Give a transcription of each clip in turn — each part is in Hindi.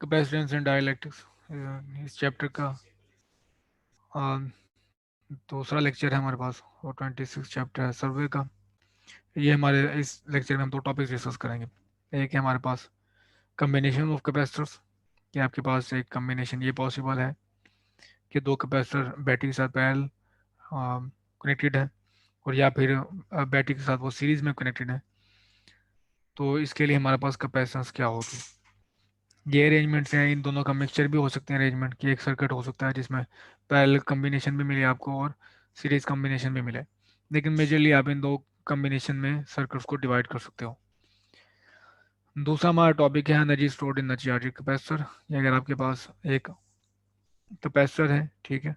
कैपेसिटेंस एंड डाइलेक्ट्रिक्स इस चैप्टर का दूसरा लेक्चर है हमारे पास, और 26 चैप्टर है सर्वे का। ये हमारे इस लेक्चर में हम दो टॉपिक्स डिस्कस करेंगे। एक है हमारे पास कम्बिनेशन ऑफ कैपेसिटर्स, कि आपके पास एक कम्बिनेशन ये पॉसिबल है कि दो कैपेसिटर बैटरी के साथ पैरेलल कनेक्टेड है, और या फिर बैटरी के साथ वो सीरीज में कनेक्टेड है। तो इसके लिए हमारे पास कैपेसिटेंस क्या होगी। ये अरेंजमेंट्स हैं, इन दोनों का मिक्सचर भी हो सकते हैं अरेंजमेंट, कि एक सर्किट हो सकता है जिसमें पैरेलल कम्बिनेशन भी मिले आपको और सीरीज कम्बिनेशन भी मिले, लेकिन मेजरली आप इन दो कम्बिनेशन में सर्किट्स को डिवाइड कर सकते हो। दूसरा हमारा टॉपिक है energy stored in charge capacitor. ये अगर आपके पास एक कैपेसिटर है, ठीक है,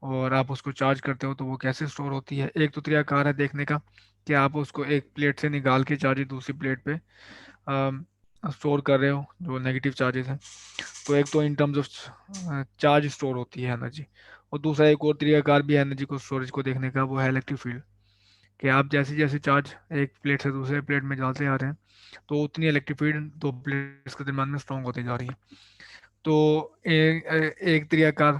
और आप उसको चार्ज करते हो तो वो कैसे स्टोर होती है। एक तो तरीकाकार है देखने का कि आप उसको एक प्लेट से निकाल के चार्ज दूसरी प्लेट पे स्टोर कर रहे हो जो नेगेटिव चार्जेस हैं। तो एक तो in terms of charge store होती है एनर्जी, और दूसरा एक और तरीकाकार भी है एनर्जी को स्टोरेज को देखने का, वो है इलेक्ट्रिक फील्ड। कि आप जैसे जैसे चार्ज एक प्लेट से दूसरे प्लेट में डालते आ रहे हैं तो उतनी इलेक्ट्रिक फील्ड दो प्लेट्स के दरम्यान में स्ट्रॉन्ग होती जा रही है। तो एक तरीकाकार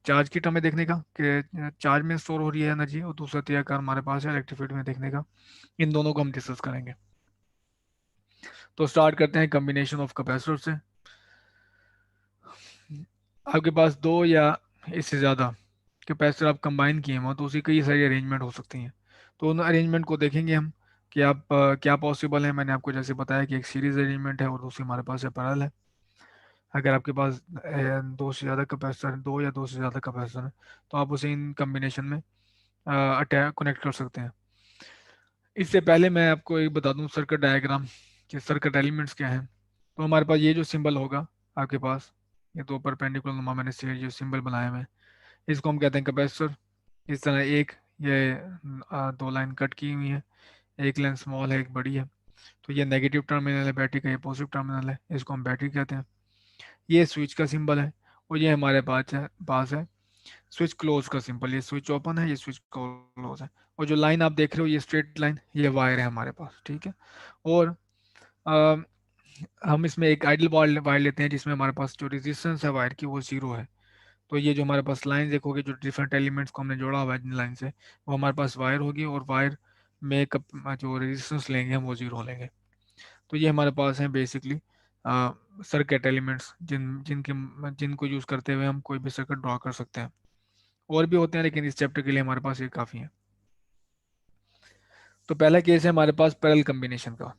चार्ज की टर्म में देखने का कि चार्ज में स्टोर हो रही है एनर्जी, और दूसरा तरीकाकार हमारे पास है इलेक्ट्रिक फील्ड में देखने का। इन दोनों को हम डिस्कस करेंगे। तो स्टार्ट करते हैं कम्बिनेशन ऑफ कैपेसिटर से। आपके पास दो या इससे ज़्यादा कैपेसिटर आप कंबाइन किए हो तो उसकी कई सारी अरेंजमेंट हो सकती हैं। तो उन अरेंजमेंट को देखेंगे हम कि आप क्या पॉसिबल है। मैंने आपको जैसे बताया कि एक सीरीज अरेंजमेंट है और दूसरी हमारे पास है पैरेलल है। अगर आपके पास दो से ज़्यादा कैपेसिटर, दो या दो से ज़्यादा कैपेसिटर है, तो आप उसे इन कम्बिनेशन में अटैच कनेक्ट कर सकते हैं। इससे पहले मैं आपको एक बता दूं सर्किट डायग्राम, कि सर्किट एलिमेंट्स क्या हैं। तो हमारे पास ये जो सिंबल होगा आपके पास, ये दो परपेंडिकुलर नुमा मैंने से जो सिंबल बनाए हुए हैं, इसको हम कहते हैं कैपेसिटर। इस तरह एक ये दो लाइन कट की हुई है, एक लाइन स्मॉल है एक बड़ी है। तो ये नेगेटिव टर्मिनल है बैटरी का, ये पॉजिटिव टर्मिनल है, इसको हम बैटरी कहते हैं। ये स्विच का सिंबल है, और ये हमारे पास है स्विच क्लोज का सिंबल। ये स्विच ओपन है, ये स्विच क्लोज है। और जो लाइन आप देख रहे हो ये स्ट्रेट लाइन, ये वायर है हमारे पास, ठीक है। और अ, हम इसमें एक आइडल वायर लेते हैं जिसमें हमारे पास जो रेजिस्टेंस है वायर की वो जीरो है। तो ये जो हमारे पास लाइन देखोगे जो डिफरेंट एलिमेंट्स को हमने जोड़ा हुआ है जिन लाइन से, वो हमारे पास वायर होगी, और वायर में जो रेजिस्टेंस लेंगे हम वो जीरो लेंगे। तो ये हमारे पास है बेसिकली सर्किट एलिमेंट्स जिनको यूज करते हुए हम कोई भी सर्किट ड्रॉ कर सकते हैं। और भी होते हैं लेकिन इस चैप्टर के लिए हमारे पास ये काफ़ी है। तो पहला केस है हमारे पास पैरेलल कम्बिनेशन का।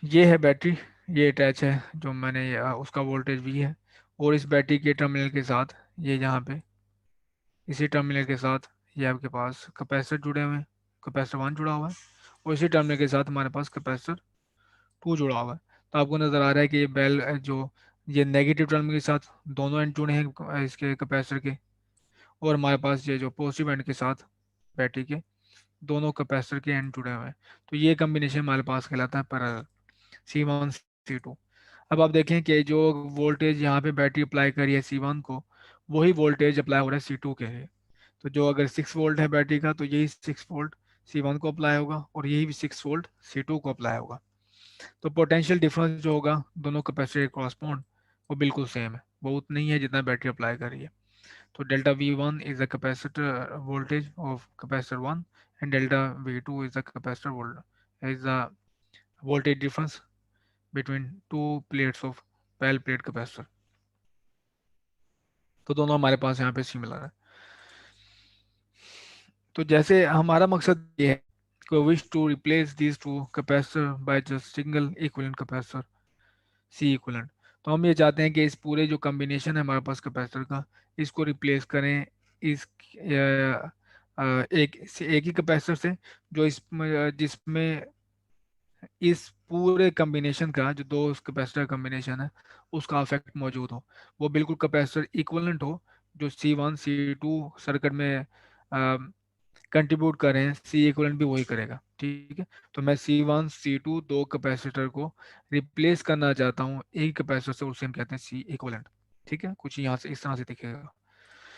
ये है बैटरी, ये अटैच है जो मैंने उसका वोल्टेज भी है, और इस बैटरी के टर्मिनल के साथ ये यहाँ पे इसी टर्मिनल के साथ ये आपके पास कैपेसिटर जुड़े हुए हैं। कैपेसिटर वन जुड़ा हुआ है, और इसी टर्मिनल के साथ हमारे पास कैपेसिटर टू जुड़ा हुआ है। तो आपको नज़र आ रहा है कि ये बेल जो ये नेगेटिव टर्मिनल के साथ दोनों एंड जुड़े हैं इसके कैपेसिटर के, और हमारे पास ये जो पॉजिटिव एंड के साथ बैटरी के दोनों कैपेसिटर के एंड जुड़े हुए हैं। तो ये कम्बिनेशन हमारे पास कहलाता है पैरेलल, C1 C2। अब आप देखें कि जो वोल्टेज यहाँ पे बैटरी अप्लाई करी है C1 को, वही वोल्टेज अप्लाई हो रहा है C2 के लिए। तो जो अगर 6 वोल्ट है बैटरी का, तो यही 6 वोल्ट C1 को अप्लाई होगा, और यही भी 6 वोल्ट C2 को अप्लाई होगा। तो पोटेंशियल डिफरेंस जो होगा दोनों कैपेसिटर के कॉरस्पॉन्ड, वो बिल्कुल सेम है, वो उतना ही है जितना बैटरी अप्लाई करी है। So delta V1 is the capacitor voltage of capacitor 1, and delta V2 is the capacitor is the voltage difference between two plates of parallel plate capacitor। तो दोनों हमारे पास यहाँ पे सिमिलर है। तो जैसे हमारा मकसद ये है कि wish to replace these two capacitor by just single equivalent capacitor C equivalent. तो हम ये चाहते हैं कि इस पूरे जो कॉम्बिनेशन है हमारे पास कैपेसिटर का, इसको रिप्लेस करें इस एक ही कैपेसिटर से, जो जिसमें इस पूरे कॉम्बिनेशन का जो दो कैपेसिटर कॉम्बिनेशन है उसका इफेक्ट मौजूद हो, वो बिल्कुल कैपेसिटर इक्विवेलेंट हो। जो C1 C2 सर्किट में कंट्रीब्यूट करें, C इक्विवेलेंट भी वही करेगा, ठीक है। तो मैं C1 C2 दो कैपेसिटर को रिप्लेस करना चाहता हूँ एक कैपेसिटर से, उसे हम कहते हैं C इक्विवेलेंट, ठीक है। कुछ यहाँ से इस तरह से दिखेगा।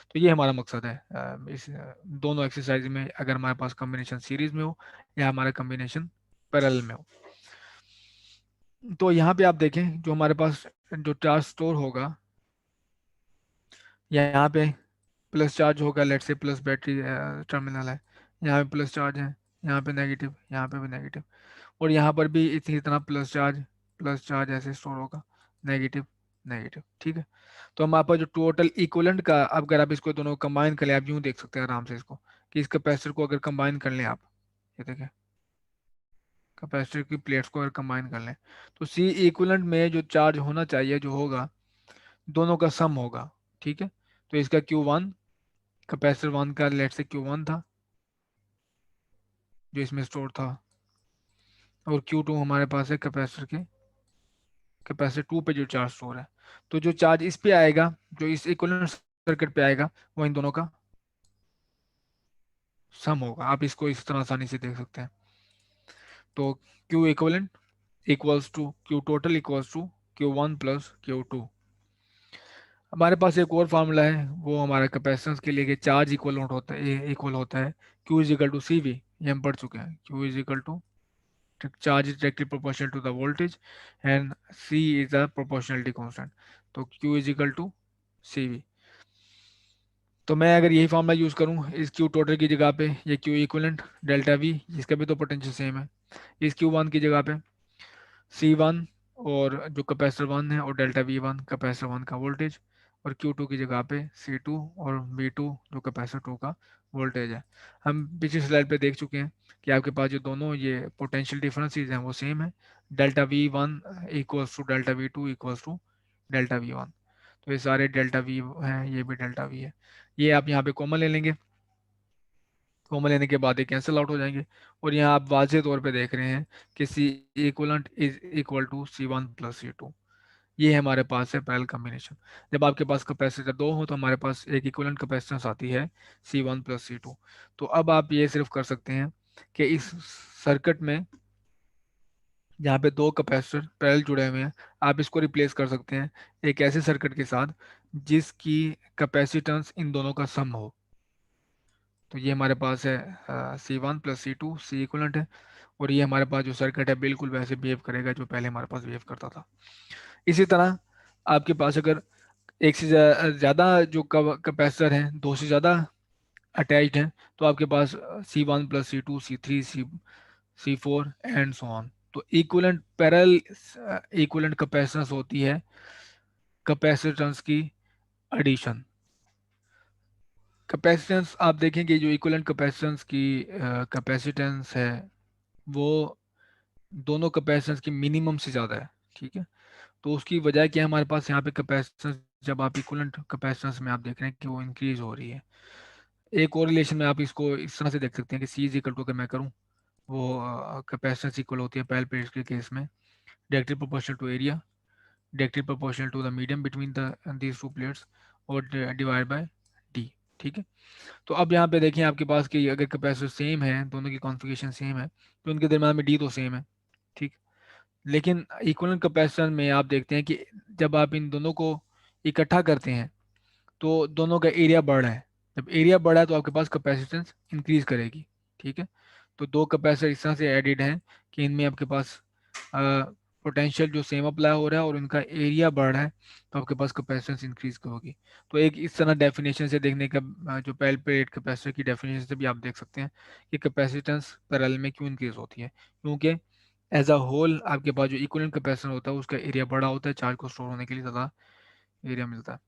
तो ये हमारा मकसद है इस दोनों एक्सरसाइज में, अगर हमारे पास कॉम्बिनेशन सीरीज में हो या हमारा कॉम्बिनेशन पैरेलल में हो। तो यहाँ पे आप देखें जो हमारे पास जो चार्ज स्टोर होगा, यहाँ पे प्लस चार्ज होगा, लेट से प्लस बैटरी टर्मिनल है, यहाँ पे प्लस चार्ज है, यहाँ पे नेगेटिव, यहाँ पे भी नेगेटिव, और यहाँ पर भी इसी तरह प्लस चार्ज ऐसे स्टोर होगा, नेगेटिव नेगेटिव। ठीक है। तो हमारे पास जो टोटल इक्वलेंट का, अब अगर आप इसको दोनों कंबाइन कर लें, आप यूँ देख सकते हैं आराम से इसको, कि इस कैपेसिटर को अगर कंबाइन कर लें आप, ये देखें कैपेसिटर की प्लेट्स को अगर कंबाइन कर लें, तो सी इक्वलेंट में जो चार्ज होना चाहिए जो होगा, दोनों का सम होगा। ठीक है। तो इसका Q1, कैपेसिटर वन का लेट से Q1 था जो इसमें स्टोर था, और Q2 हमारे पास है कैपेसिटर के, कैपेसिटर टू पे जो चार्ज स्टोर है। तो जो चार्ज इस पे आएगा, जो इस इक्विवेलेंट सर्किट पे आएगा, वो इन दोनों का सम होगा। आप इसको इस तरह आसानी से देख सकते हैं। तो Q equivalent equals to Q total equals to Q1 plus Q2। हमारे पास एक और फार्मूला है, वो हमारा कैपेसिटेंस के लिए, कि चार्ज इक्वल होता है Q is equal to C V, ये हम पढ़ चुके हैं। Q is equal to, charge is directly proportional to the voltage and C is a proportionality constant। तो Q is equal to CV। तो मैं अगर यही फॉर्मूला यूज करूं इस Q टोटल की जगह पे, ये Q इक्विवेलेंट डेल्टा V, इसका भी तो पोटेंशियल सेम है, इस Q1 की जगह पे C1 और जो कैपेसिटर वन है, और डेल्टा V1 कैपेसिटर वन का वोल्टेज, और Q2 की जगह पे C2 और V2 जो कैपेसिटर टू का वोल्टेज है। हम पिछली स्लाइड पे देख चुके हैं कि आपके पास जो दोनों ये पोटेंशियल डिफरेंसेस हैं वो सेम है, delta V1 equals to delta V2 equals to delta V1। तो ये सारे डेल्टा V हैं, ये भी डेल्टा V है। ये आप यहाँ पे कॉमन ले लेंगे, कॉमन लेने के बाद ये कैंसिल आउट हो जाएंगे, और यहाँ आप वाज़े तौर पे देख रहे हैं कि C equivalent is equal to C1 plus C2। ये हमारे पास है पैरेलल कॉम्बिनेशन। जब आपके पास कैपेसिटर दो हो तो हमारे पास एक इक्विवेलेंट कैपेसिटेंस आती है C1 प्लस C2। तो अब आप ये सिर्फ कर सकते हैं कि इस सर्किट में जहाँ पे दो कैपेसिटर पैरेलल जुड़े हुए हैं, आप इसको रिप्लेस कर सकते हैं एक ऐसे सर्किट के साथ जिसकी कैपेसिटेंस इन दोनों का सम हो। तो ये हमारे पास है C1 प्लस C2, सी इक्वलेंट है, और ये हमारे पास जो सर्किट है बिल्कुल वैसे बिहेव करेगा जो पहले हमारे पास बिहेव करता था। इसी तरह आपके पास अगर एक से ज़्यादा जो कैपेसिटर हैं, दो से ज़्यादा अटैच्ड हैं, तो आपके पास C1 plus C2, C3, C4 and so on. तो इक्विवेलेंट पैरेलल इक्विवेलेंट कैपेसिटेंस होती है कैपेसिटेंस की एडिशन। कैपेसिटेंस आप देखेंगे जो इक्विवेलेंट कैपेसिटेंस की कैपेसिटेंस है वो दोनों कैपेसिटेंस की मिनिमम से ज़्यादा है। ठीक है। तो उसकी वजह क्या है, हमारे पास यहाँ पे कैपेसिटेंस, जब आप इक्विवेलेंट कैपेसिटेंस में आप देख रहे हैं कि वो इंक्रीज हो रही है। एक और रिलेशन में आप इसको इस तरह से देख सकते हैं कि सी इज इक्वल टू, अगर मैं करूँ, वो कैपेसिटेंस इक्वल होती है पैरेलल प्लेट्स के केस में directly proportional to area, directly proportional to the medium between the these two plates, और डिवाइड बाय डी। ठीक है। तो अब यहाँ पे देखिए आपके पास कि अगर कैपेसिटर सेम है, दोनों की कॉन्फ़िगरेशन सेम है, तो उनके दरम्यान में डी तो सेम है। ठीक। लेकिन इक्विवेलेंट कैपेसिटर में आप देखते हैं कि जब आप इन दोनों को इकट्ठा करते हैं तो दोनों का एरिया बढ़ रहा है। जब एरिया बढ़ा है तो आपके पास कैपेसिटेंस इंक्रीज करेगी। ठीक है। तो दो कैपेसिटर इस तरह से एडिड हैं कि इनमें आपके पास पोटेंशियल जो सेम अप्लाई हो रहा है और इनका एरिया बढ़ रहा है, तो आपके पास कैपेसिटेंस इंक्रीज होगी। तो एक इस तरह डेफिनेशन से देखने का जो पैरेलल प्लेट कैपेसिटर की डेफिनेशन से भी आप देख सकते हैं कि कैपेसिटेंस पैरेलल में क्यों इंक्रीज होती है, क्योंकि एज अ होल आपके पास जो इक्विवेलेंट कैपेसिटर होता है उसका एरिया बड़ा होता है, चार्ज को स्टोर होने के लिए ज़्यादा एरिया मिलता है।